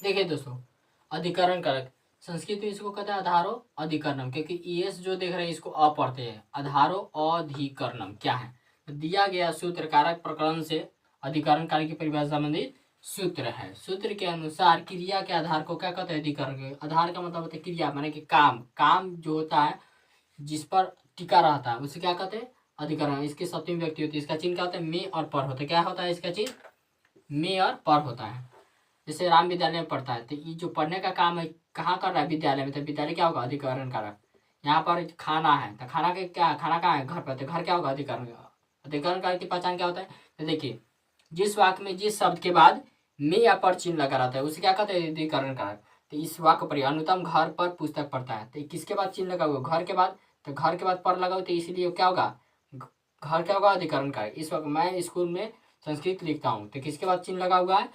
देखिए दोस्तों, अधिकरण कारक संस्कृत में इसको कहते हैं आधारो अधिकरणम, क्योंकि ईएस जो देख रहे हैं इसको अ पढ़ते हैं। आधारो अधिकरणम क्या है? तो दिया गया सूत्र कारक प्रकरण से अधिकरण कारक की परिभाषा संबंधित सूत्र है। सूत्र के अनुसार क्रिया के आधार को क्या कहते हैं? अधिकरण। आधार का मतलब होता है क्रिया, माने कि काम। काम जो होता है जिस पर टिका रहता है उसे क्या कहते हैं? अधिकरण। इसकी सप्तमी व्यक्ति होती है, इसका चिन्ह क्या होता है? में और पर होता है। क्या होता है इसका चिन्ह? में और पर होता है। जैसे राम विद्यालय में पढ़ता है, तो ये जो पढ़ने का काम है कहाँ कर रहा है? विद्यालय में। तो विद्यालय क्या होगा? अधिकरण कारक। यहाँ पर खाना है, तो खाना के क्या, खाना कहाँ है? घर पर। तो घर क्या होगा? अधिकरण। अधिकरण कारक की पहचान क्या होता है? तो देखिए, जिस वाक्य में जिस शब्द के बाद में या पर चिन्ह लगा रहता है उसे क्या कहते हैं? अधिकरण कारक। तो इस वाक्य पर अनुतम घर पर पुस्तक पढ़ता है, तो किसके बाद चिन्ह लगा हुआ? घर के बाद। तो घर के बाद पर लगा हुआ, तो इसलिए क्या होगा? घर क्या होगा? अधिकरण कारक। इस वक्त मैं स्कूल में संस्कृत लिखता हूँ, तो किसके बाद चिन्ह लगा हुआ है?